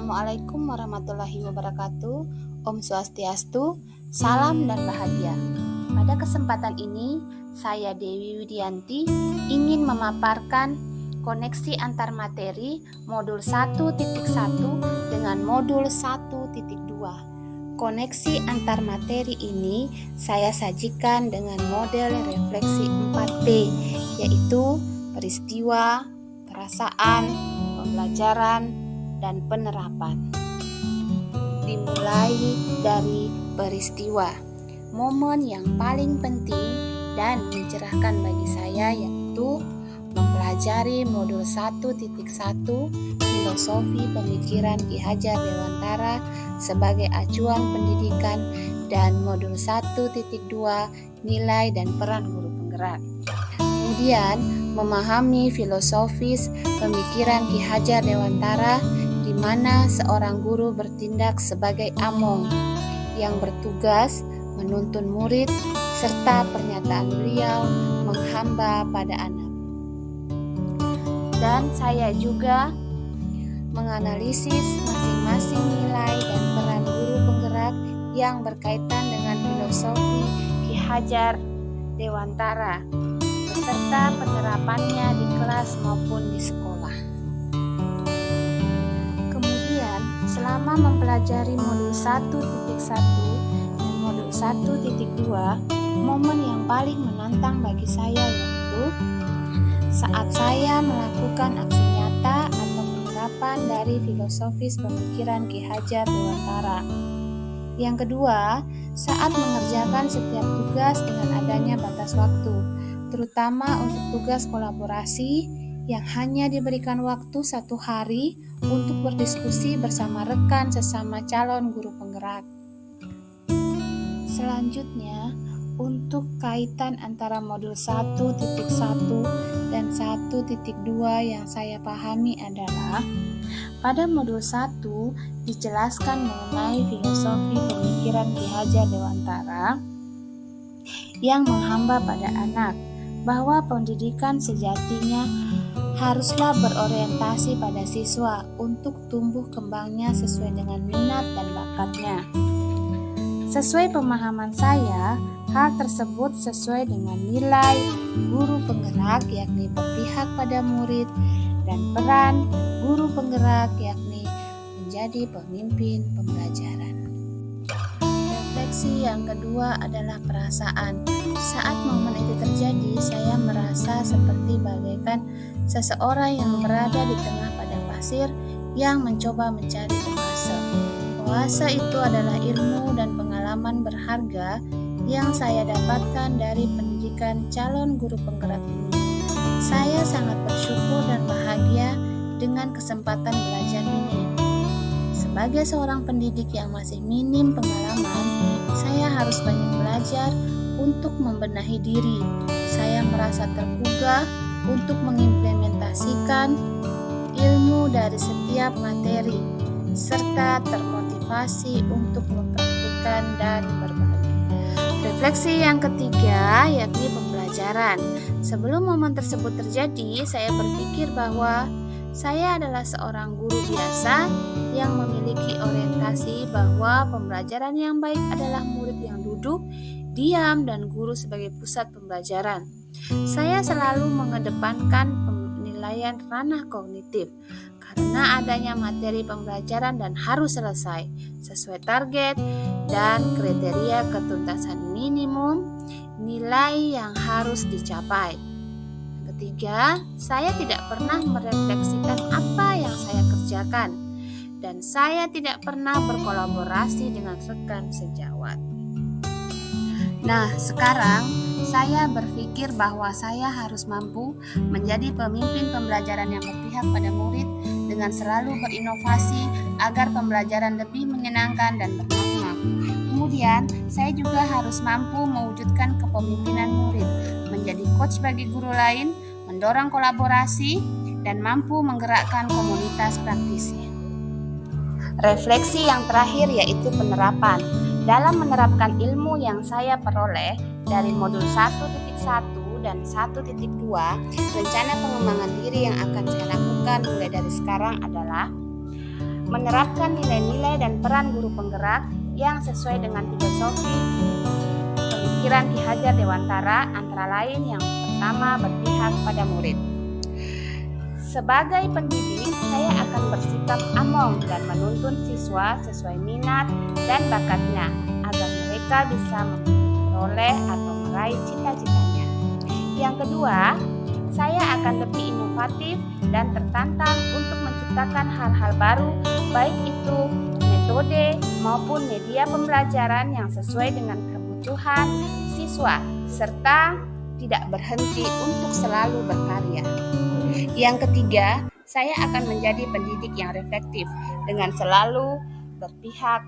Assalamualaikum warahmatullahi wabarakatuh. Om Swastiastu, salam dan bahagia. Pada kesempatan ini, saya Dewi Widianti ingin memaparkan koneksi antar materi modul 1.1 dengan modul 1.2. Koneksi antar materi ini saya sajikan dengan model refleksi 4P, yaitu peristiwa, perasaan, pembelajaran, dan penerapan. Dimulai dari peristiwa, momen yang paling penting dan mencerahkan bagi saya yaitu mempelajari modul 1.1 filosofi pemikiran Ki Hajar Dewantara sebagai acuan pendidikan dan modul 1.2 nilai dan peran guru penggerak. Kemudian memahami filosofis pemikiran Ki Hajar Dewantara di mana seorang guru bertindak sebagai among yang bertugas menuntun murid serta pernyataan beliau menghamba pada anak. Dan saya juga menganalisis masing-masing nilai dan peran guru penggerak yang berkaitan dengan filosofi Ki Hajar Dewantara beserta penerapannya di kelas maupun di sekolah. Kemudian, selama mempelajari modul 1.1 dan modul 1.2, momen yang paling menantang bagi saya yaitu saat saya melakukan aksi nyata atau penerapan dari filosofis pemikiran Ki Hajar Dewantara. Yang kedua, saat mengerjakan setiap tugas dengan adanya batas waktu, terutama untuk tugas kolaborasi yang hanya diberikan waktu 1 hari untuk berdiskusi bersama rekan sesama calon guru penggerak. Selanjutnya, untuk kaitan antara modul 1.1 dan 1.2 yang saya pahami adalah pada modul 1 dijelaskan mengenai filosofi pemikiran Ki Hajar Dewantara yang menghamba pada anak, bahwa pendidikan sejatinya haruslah berorientasi pada siswa untuk tumbuh kembangnya sesuai dengan minat dan bakatnya. Sesuai pemahaman saya, hal tersebut sesuai dengan nilai guru penggerak yakni berpihak pada murid dan peran guru penggerak yakni menjadi pemimpin pembelajaran. Refleksi yang kedua adalah perasaan. Saat momen itu terjadi, saya merasa seperti bagaikan seseorang yang berada di tengah padang pasir yang mencoba mencari oase. Oase itu adalah ilmu dan pengalaman berharga yang saya dapatkan dari pendidikan calon guru penggerak ini. Saya sangat bersyukur dan bahagia dengan kesempatan belajar ini. Sebagai seorang pendidik yang masih minim pengalaman, saya harus banyak belajar untuk membenahi diri. Saya merasa tergugah untuk mengimplementasikan ilmu dari setiap materi, serta termotivasi untuk mempraktikkan dan berbagi. Refleksi yang ketiga yakni pembelajaran. Sebelum momen tersebut terjadi, saya berpikir bahwa saya adalah seorang guru biasa yang memiliki orientasi bahwa pembelajaran yang baik adalah murid yang duduk, diam, dan guru sebagai pusat pembelajaran. Saya selalu mengedepankan penilaian ranah kognitif karena adanya materi pembelajaran dan harus selesai sesuai target dan kriteria ketuntasan minimum nilai yang harus dicapai. Ketiga, saya tidak pernah merefleksikan apa yang saya kerjakan dan saya tidak pernah berkolaborasi dengan rekan sejawat. Nah, sekarang saya berpikir bahwa saya harus mampu menjadi pemimpin pembelajaran yang berpihak pada murid dengan selalu berinovasi agar pembelajaran lebih menyenangkan dan bermakna. Kemudian, saya juga harus mampu mewujudkan kepemimpinan murid, menjadi coach bagi guru lain, mendorong kolaborasi, dan mampu menggerakkan komunitas praktisi. Refleksi yang terakhir yaitu penerapan. Dalam menerapkan ilmu yang saya peroleh dari modul 1.1 dan 1.2, rencana pengembangan diri yang akan saya lakukan mulai dari sekarang adalah menerapkan nilai-nilai dan peran guru penggerak yang sesuai dengan filosofi pemikiran Ki Hajar Dewantara, antara lain yang pertama berpihak pada murid. Sebagai pendidik, saya akan bersikap among dan menuntun siswa sesuai minat dan bakatnya agar mereka bisa memperoleh atau meraih cita-citanya. Yang kedua, saya akan lebih inovatif dan tertantang untuk menciptakan hal-hal baru, baik itu metode maupun media pembelajaran yang sesuai dengan kebutuhan siswa, serta tidak berhenti untuk selalu berkarya. Yang ketiga, saya akan menjadi pendidik yang reflektif dengan selalu berpihak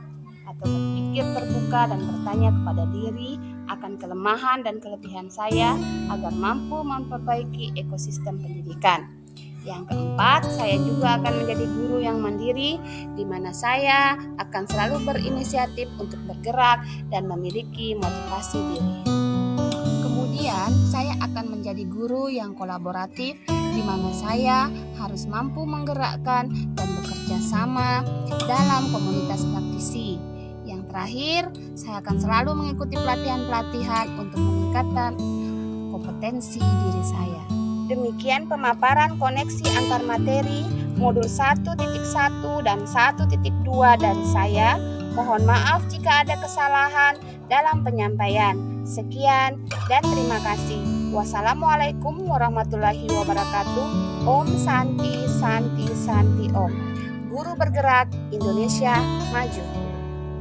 atau berpikir terbuka dan bertanya kepada diri akan kelemahan dan kelebihan saya agar mampu memperbaiki ekosistem pendidikan. Yang keempat, saya juga akan menjadi guru yang mandiri, di mana saya akan selalu berinisiatif untuk bergerak dan memiliki motivasi diri. Kemudian, saya akan menjadi guru yang kolaboratif, di mana saya harus mampu menggerakkan dan bekerja sama dalam komunitas praktisi. Yang terakhir, saya akan selalu mengikuti pelatihan-pelatihan untuk meningkatkan kompetensi diri saya. Demikian pemaparan koneksi antar materi modul 1.1 dan 1.2 dari saya. Mohon maaf jika ada kesalahan dalam penyampaian. Sekian dan terima kasih. Wassalamualaikum warahmatullahi wabarakatuh. Om Santi Santi Santi Om. Guru bergerak, Indonesia maju.